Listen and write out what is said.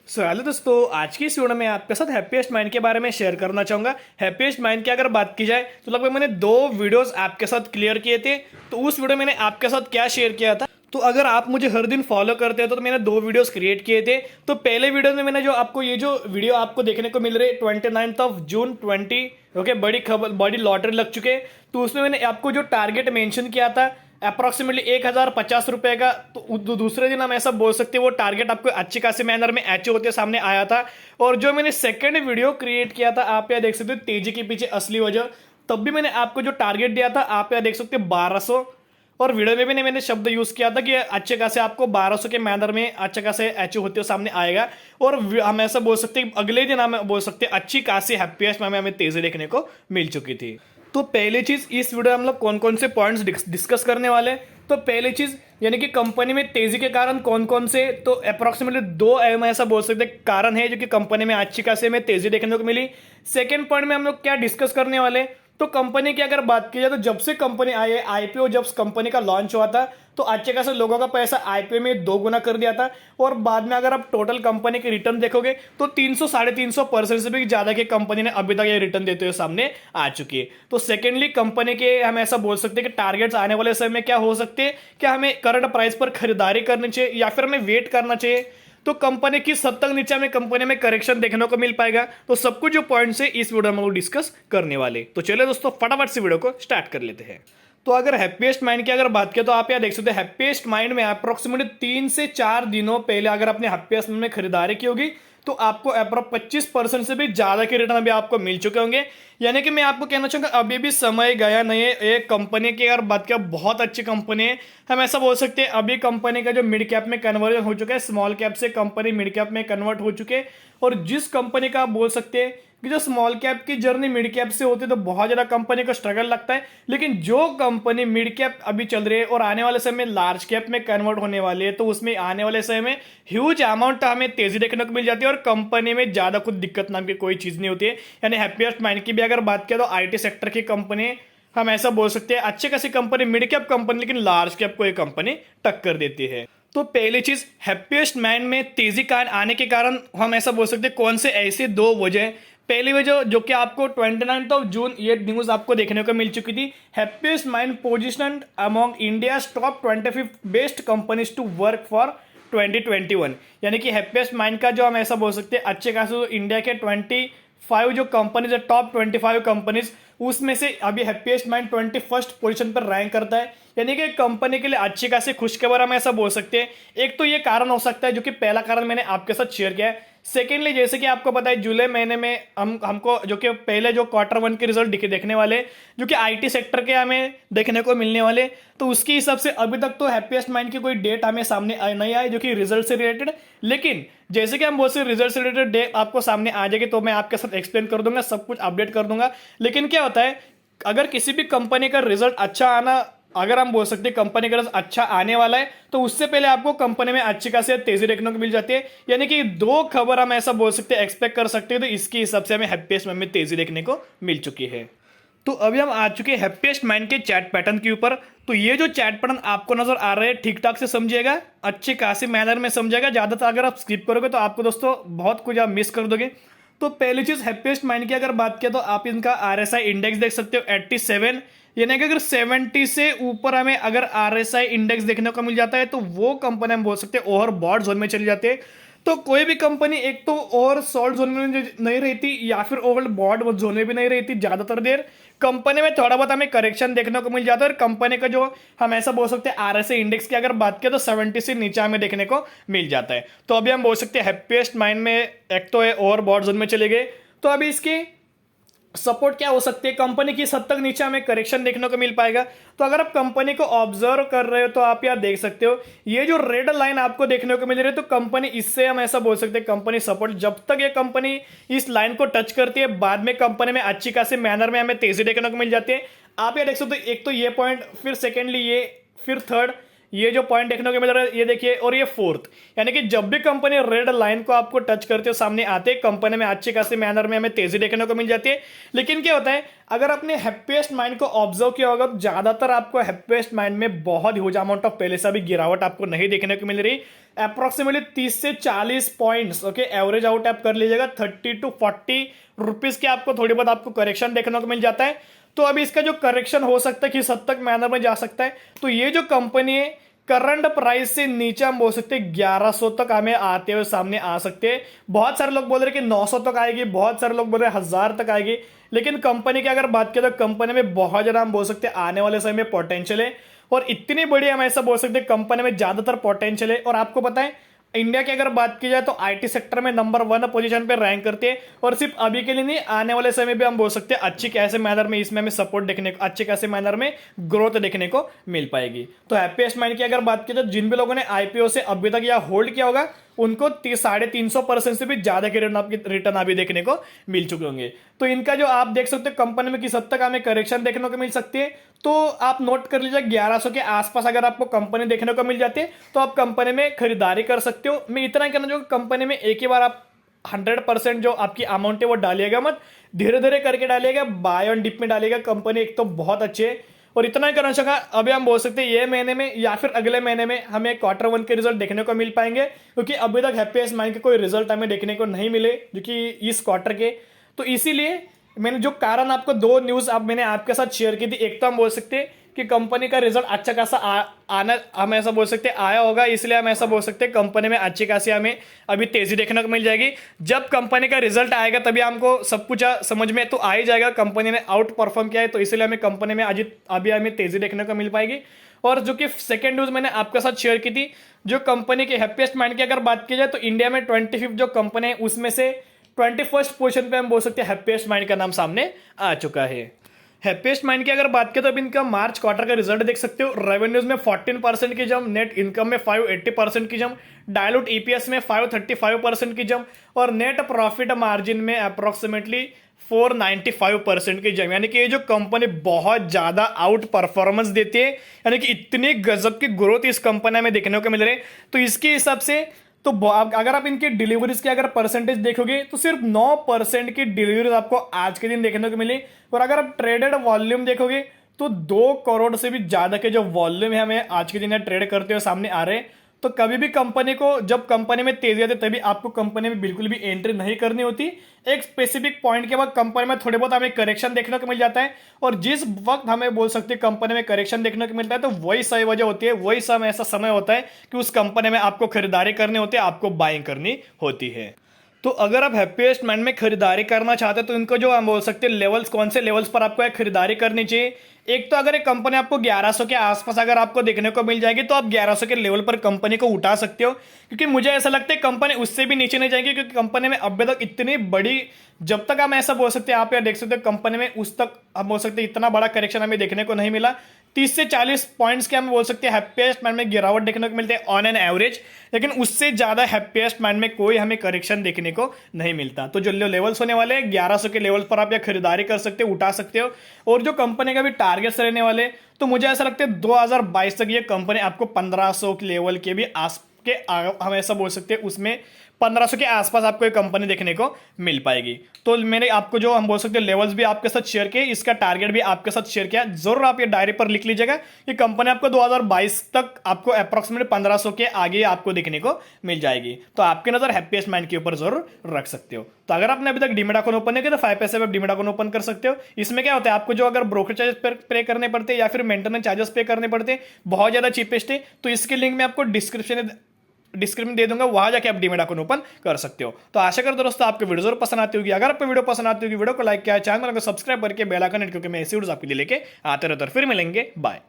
Hello दोस्तों, आज की इस वीडियो में आपके साथ हैप्पीएस्ट माइंड के बारे में शेयर करना चाहूंगा। हैप्पीएस्ट माइंड की अगर बात की जाए तो लगभग मैंने 2 वीडियोस आपके साथ क्लियर किए थे। तो उस वीडियो में मैंने आपके साथ क्या शेयर किया था, तो अगर आप मुझे हर दिन फॉलो करते हैं तो मैंने 2 वीडियोस क्रिएट किए थे। तो पहले वीडियो में मैंने जो आपको ये जो वीडियो आपको देखने को मिल रही है 29 जून 20, ओके, बड़ी खबर, बड़ी लॉटरी लग चुके। तो उसमें मैंने आपको जो टारगेट मेंशन किया था अप्रोक्सीमेटली 1050 रुपए का, तो दूसरे दिन हम ऐसा बोल सकते हैं वो टारगेट आपको अच्छी खासी मैनर में अचीव होते सामने आया था। और जो मैंने सेकंड वीडियो क्रिएट किया था, आप यहाँ देख सकते हो तेजी के पीछे असली वजह, तब भी मैंने आपको जो टारगेट दिया था आप यहाँ देख सकते हो 1200। और वीडियो में भी मैंने शब्द यूज किया था कि अच्छे खासे आपको 1200 के मैनर में अच्छे खासे अचीव होते हुए सामने आएगा। और हम ऐसा बोल सकते हैं अगले दिन हम बोल सकते हैं अच्छी खासी हैप्पीएस्ट में हमें तेजी देखने को मिल चुकी थी। तो पहली चीज, इस वीडियो में हम लोग कौन कौन से पॉइंट्स डिस्कस करने वाले हैं। तो पहली चीज यानी कि कंपनी में तेजी के कारण कौन कौन से, तो अप्रोक्सीमेटली 2 हम ऐसा बोल सकते हैं कारण है जो कि कंपनी में अच्छी खासी में तेजी देखने को मिली। सेकंड पॉइंट में हम लोग क्या डिस्कस करने वाले हैं, तो कंपनी की अगर बात की जाए तो जब से कंपनी आई है, आईपीओ जब कंपनी का लॉन्च हुआ था तो अच्छे खासे लोगों का पैसा आईपीओ में 2 गुना कर दिया था। और बाद में अगर आप टोटल कंपनी के रिटर्न देखोगे तो 300-350% से भी ज्यादा की कंपनी ने अभी तक ये रिटर्न देते हुए सामने आ चुकी है। तो सेकेंडली कंपनी के हम ऐसा बोल सकते हैं कि टारगेट्स आने वाले समय में क्या हो सकते हैं, क्या हमें करंट प्राइस पर खरीदारी करनी चाहिए या फिर हमें वेट करना चाहिए। तो कंपनी किस हद तक नीचे में कंपनी में करेक्शन देखने को मिल पाएगा, तो सब कुछ जो पॉइंट्स है इस वीडियो में हम लोग डिस्कस करने वाले। तो चलिए दोस्तों फटाफट से वीडियो को स्टार्ट कर लेते हैं। तो अगर हैप्पीएस्ट माइंड की अगर बात करें तो आप यहाँ देख सकते हैं हैप्पीएस्ट माइंड में अप्रोक्सीमेटली 3 से 4 दिनों पहले अगर आपने हैप्पीएस्ट माइंड में खरीदारी की होगी तो आपको अप्रोक्स 25% से भी ज्यादा के रिटर्न अभी आपको मिल चुके होंगे। यानी कि मैं आपको कहना चाहूंगा अभी भी समय गया नहीं है। एक कंपनी की अगर बात करें बहुत अच्छी कंपनी है, हम ऐसा बोल सकते हैं अभी कंपनी का जो मिड कैप में कन्वर्जन हो चुका है, स्मॉल कैप से कंपनी मिड कैप में कन्वर्ट हो चुके हैं। और जिस कंपनी का आप बोल सकते हैं कि जो स्मॉल कैप की जर्नी मिड कैप से होती है तो बहुत ज्यादा कंपनी को स्ट्रगल लगता है, लेकिन जो कंपनी मिड कैप अभी चल रही है और आने वाले समय में लार्ज कैप में कन्वर्ट होने वाली है तो उसमें आने वाले समय में ह्यूज अमाउंट हमें तेजी देखने को मिल जाती है और कंपनी में ज्यादा कुछ दिक्कत नाम की कोई चीज नहीं होती है। यानी हैप्पीएस्ट माइंड की भी अगर बात करें तो आईटी सेक्टर की कंपनी, हम ऐसा बोल सकते हैं अच्छे खासी कंपनी, मिड कैप कंपनी, लेकिन लार्ज कैप को एक कंपनी टक्कर देती है। तो पहली चीज हैप्पीएस्ट माइंड में तेजी का आने के कारण हम ऐसा बोल सकते हैं कौन से ऐसे 2 वजह। पहली वजह जो कि आपको 29 जून ये न्यूज आपको देखने को मिल चुकी थी, Happiest Mind positioned among India top 25 best companies to work for 2021। यानी कि हैप्पीएस्ट माइंड का जो हम ऐसा बोल सकते हैं अच्छे खासे इंडिया के 25 जो कंपनीज है, टॉप 25 कंपनीज, उसमें से अभी हैप्पीएस्ट माइंड 21st पोजीशन पर रैंक करता है। यानी कि कंपनी के लिए अच्छी खासी खुशखबर हम ऐसा बोल सकते हैं। एक तो ये कारण हो सकता है जो कि पहला कारण मैंने आपके साथ शेयर किया है। सेकेंडली जैसे कि आपको पता है जुलाई महीने में हमको जो कि पहले जो Q1 के रिजल्ट देखने वाले जो कि आईटी सेक्टर के हमें देखने को मिलने वाले, तो उसके हिसाब से अभी तक तो हैप्पीएस्ट माइंड की कोई डेट हमें सामने नहीं आई जो कि रिजल्ट से रिलेटेड। लेकिन जैसे कि हम बोल सकते रिजल्ट से रिलेटेड डेट आपको सामने आ जाएगी तो मैं आपके साथ एक्सप्लेन कर दूंगा, सब कुछ अपडेट कर दूंगा। लेकिन क्या होता है, अगर किसी भी कंपनी का रिजल्ट अच्छा आना, अगर हम बोल सकते हैं कंपनी का रिजल्ट अच्छा आने वाला है तो उससे पहले आपको कंपनी में अच्छी खासी तेजी देखने को मिल जाती है। यानी कि 2 खबर हम ऐसा बोल सकते हैं एक्सपेक्ट कर सकते हैं, तो इसके हिसाब से हमें हैप्पीएस्ट माइंड में तेजी देखने को मिल चुकी है। तो अभी हम आ चुके हैं हैप्पीएस्ट माइंड के चैट पैटर्न के ऊपर। तो ये जो चैट पैटर्न आपको नजर आ रहे हैं ठीक ठाक से समझिएगा, अच्छे खासी मैनर में समझिएगा। ज्यादातर अगर आप स्किप करोगे तो आपको दोस्तों बहुत कुछ आप मिस कर दोगे। तो पहली चीज हैप्पीएस्ट माइंड की अगर बात किया तो आप इनका आरएसआई इंडेक्स देख सकते हो 87। यानी कि अगर 70 से ऊपर हमें अगर आरएसआई इंडेक्स देखने को मिल जाता है तो वो कंपनी हम बोल सकते हैं ओवरबॉट जोन में चली जाती है। तो कोई भी कंपनी एक तो ओवर सॉल्ट जोन में नहीं रहती या फिर ओवर बॉड जोन में भी नहीं रहती ज्यादातर देर, कंपनी में थोड़ा बहुत हमें करेक्शन देखने को मिल जाता है। और कंपनी का जो हम ऐसा बोल सकते हैं आरएसआई इंडेक्स की अगर बात करें तो 70 से नीचे हमें देखने को मिल जाता है। तो अभी हम बोल सकते हैं हैप्पीएस्ट माइंड में एक तो है ओवर बॉड जोन में चले गए, तो अभी इसकी सपोर्ट क्या हो सकती है, कंपनी की हद तक नीचे हमें करेक्शन देखने को मिल पाएगा। तो अगर आप कंपनी को ऑब्जर्व कर रहे हो तो आप यार देख सकते हो ये जो रेड लाइन आपको देखने को मिल रही है, तो कंपनी, इससे हम ऐसा बोल सकते हैं कंपनी सपोर्ट, जब तक ये कंपनी इस लाइन को टच करती है बाद में कंपनी में अच्छी खासी मैनर में हमें तेजी देखने को मिल जाती है। आप ये देख सकते हो एक तो ये पॉइंट, फिर सेकेंडली ये, फिर थर्ड ये जो पॉइंट देखने को मिल रहा है ये देखिए, और ये फोर्थ। यानी कि जब भी कंपनी रेड लाइन को आपको टच करते हो सामने आते कंपनी में अच्छी खासी मैनर में हमें तेजी देखने को मिल जाती है। लेकिन क्या होता है, अगर आपने हैप्पीएस्ट माइंड को ऑब्जर्व किया होगा तो ज्यादातर आपको हैप्पीएस्ट माइंड में बहुत ह्यूज अमाउंट ऑफ पहले से भी गिरावट आपको नहीं देखने को मिल रही। अप्रोक्सीमेटली 30 से 40 पॉइंट्स ओके एवरेज आउट आप कर लीजिएगा। 30 to 40 रुपीज के आपको थोड़ी बहुत आपको करेक्शन देखने को मिल जाता है। तो अभी इसका जो करेक्शन हो सकता है किस हद तक मैनर में जा सकता है, तो ये जो कंपनी है करंट प्राइस से नीचे हम बोल सकते हैं 1100 तक हमें आते हुए सामने आ सकते हैं। बहुत सारे लोग बोल रहे हैं कि 900 तक आएगी, बहुत सारे लोग बोल रहे हैं 1000 तक आएगी। लेकिन कंपनी की अगर बात करें तो कंपनी में बहुत ज्यादा हम बोल सकते हैं आने वाले समय में पोटेंशियल है, और इतनी बड़ी हम ऐसा बोल सकते हैं कंपनी में ज्यादातर पोटेंशियल है। और आपको पता है इंडिया की अगर बात की जाए तो आईटी सेक्टर में नंबर 1 पोजीशन पे रैंक करते हैं, और सिर्फ अभी के लिए नहीं आने वाले समय भी हम बोल सकते हैं अच्छी कैसे मैनर में इसमें हमें सपोर्ट देखने को, अच्छे कैसे मैनर में ग्रोथ देखने को मिल पाएगी। तो हैप्पीएस्ट माइंड की अगर बात की जाए, जिन भी लोगों ने आईपीओ से अभी तक या होल्ड किया होगा उनको 350% से भी ज्यादा के रिटर्न अभी देखने को मिल चुके होंगे। तो इनका जो आप देख सकते हो कंपनी में किस हद तक हमें करेक्शन देखने को मिल सकती है, तो आप नोट कर लीजिए 1100 के आसपास अगर आपको कंपनी देखने को मिल जाती है तो आप कंपनी में खरीदारी कर सकते हो। मैं इतना कहना चाहूंगा कंपनी में एक ही बार आप 100% जो आपकी अमाउंट है वो डालिएगा मत, धीरे धीरे करके डालिएगा, बाय ऑन डिप में डालिएगा। कंपनी एक तो बहुत अच्छी है, और इतना ही करना चाहूंगा अभी हम बोल सकते हैं ये महीने में या फिर अगले महीने में हमें Q1 के रिजल्ट देखने को मिल पाएंगे, क्योंकि अभी तक हैप्पीएस्ट माइंड के कोई रिजल्ट हमें देखने को नहीं मिले जो कि इस क्वार्टर के। तो इसीलिए मैंने जो कारण आपको 2 न्यूज अब मैंने आपके साथ शेयर की थी, एक तो हम बोल सकते हैं कि कंपनी का रिजल्ट अच्छा खासा आना हम ऐसा बोल सकते हैं आया होगा, इसलिए हम ऐसा बोल सकते हैं कंपनी में अच्छी खासी हमें अभी तेजी देखने को मिल जाएगी। जब कंपनी का रिजल्ट आएगा तभी हमको सब कुछ समझ में तो आ ही जाएगा कंपनी ने आउट परफॉर्म किया है, तो इसलिए हमें कंपनी में अभी हमें तेजी देखने को मिल पाएगी। और जो कि सेकेंड न्यूज मैंने आपके साथ शेयर की थी, जो कंपनी के हैप्पीएस्ट माइंड की अगर बात की जाए तो इंडिया में 25 जो कंपनी है उसमें से 21st पोजीशन पे हम बोल सकते हैं हैप्पीएस्ट माइंड का नाम सामने आ चुका है। हैप्पीएस्ट माइंड की अगर बात करें तो अब इनका मार्च क्वार्टर का रिजल्ट देख सकते हो। रेवेन्यूज में 14% की जंप, नेट इनकम में 580% की जंप, डायलूट ईपीएस में 535% की जंप, और नेट प्रॉफिट मार्जिन में अप्रोक्सीमेटली 495% की जंप। यानी कि ये जो कंपनी बहुत ज्यादा आउट परफॉर्मेंस देती है, यानी कि इतनी गजब की ग्रोथ इस कंपनी में देखने को मिल रही है। तो इसके हिसाब से तो अगर आप इनकी डिलीवरीज की अगर परसेंटेज देखोगे तो सिर्फ 9% की डिलीवरीज आपको आज के दिन देखने को मिली, और अगर आप ट्रेडेड वॉल्यूम देखोगे तो 2 करोड़ से भी ज्यादा के जो वॉल्यूम है हमें आज के दिन ट्रेड करते हुए सामने आ रहे हैं। तो कभी भी कंपनी को जब कंपनी में तेजी आती है तभी आपको कंपनी में बिल्कुल भी एंट्री नहीं करनी होती। एक स्पेसिफिक पॉइंट के बाद कंपनी में थोड़े बहुत हमें करेक्शन देखने को मिल जाता है, और जिस वक्त हमें बोल सकते हैं कंपनी में करेक्शन देखने को मिलता है तो वही सही वजह होती है, वही समय ऐसा समय होता है कि उस कंपनी में आपको खरीदारी करनी होती है, आपको बाइंग करनी होती है। तो अगर आप हैप्पीएस्ट माइंड में खरीदारी करना चाहते हैं तो इनको जो हम बोल सकते हैं लेवल्स, कौन से लेवल्स पर आपको खरीदारी करनी चाहिए। एक तो अगर एक कंपनी आपको 1100 के आसपास अगर आपको देखने को मिल जाएगी तो आप 1100 के लेवल पर कंपनी को उठा सकते हो, क्योंकि मुझे ऐसा लगता है कंपनी उससे भी नीचे नहीं जाएगी, क्योंकि कंपनी में अभी तक इतनी बड़ी, जब तक हम ऐसा बोल सकते हैं आप यहाँ देख सकते हो कंपनी में उस तक हम बोल सकते हैं इतना बड़ा करेक्शन हमें देखने को नहीं मिला। 30 से 40 पॉइंट्स के हम बोल सकते हैं हैप्पीएस्ट माइंड में गिरावट देखने को मिलते हैं ऑन एन एवरेज, लेकिन उससे ज्यादा हैप्पीएस्ट माइंड में कोई हमें करेक्शन देखने को नहीं मिलता। तो जो लेवल्स होने वाले हैं 1100 के लेवल पर आप यहाँ खरीदारी कर सकते हो, उठा सकते हो। और जो कंपनी का भी टारगेट्स रहने वाले, तो मुझे ऐसा लगता है 2022 तक ये कंपनी आपको 1500 के लेवल के भी हम ऐसा बोल सकते हैं उसमें 1500 के आसपास आपको एक कंपनी देखने को मिल पाएगी। तो मैंने आपको जो हम बोल सकते हैं लेवल्स भी आपके साथ शेयर किए, इसका टारगेट भी आपके साथ शेयर किया। जरूर आप ये डायरी पर लिख लीजिएगा कि कंपनी आपको 2022 तक आपको अप्रोक्सीमेट 1500 के आगे आपको देखने को मिल जाएगी। तो आपकी नजर हैप्पीएस्ट माइंड के ऊपर जरूर रख सकते हो। तो अगर आपने अभी तक डीमैट अकाउंट ओपन नहीं किया तो 5 पैसे में डीमैट अकाउंट ओपन कर सकते हो। इसमें क्या होता है, आपको जो अगर ब्रोकर चार्जेस पे करने पड़ते हैं या फिर मेंटेनेंस चार्जेस पे करने पड़ते हैं, बहुत ज्यादा चीपेस्ट है। तो इसके लिंक में आपको डिस्क्रिप्शन दे दूंगा, वहां जाके आप डीमैट अकाउंट ओपन कर सकते हो। तो आशा करता हूं दोस्तों आपको वीडियो जरूर पसंद आती होगी। अगर आपको वीडियो पसंद आती होगी वीडियो को लाइक किया, चैनल को सब्सक्राइब करके बेल आइकन क्योंकि मैं ऐसी वीडियोस आपके लिए लेके आते रहता हूं। फिर मिलेंगे, बाय।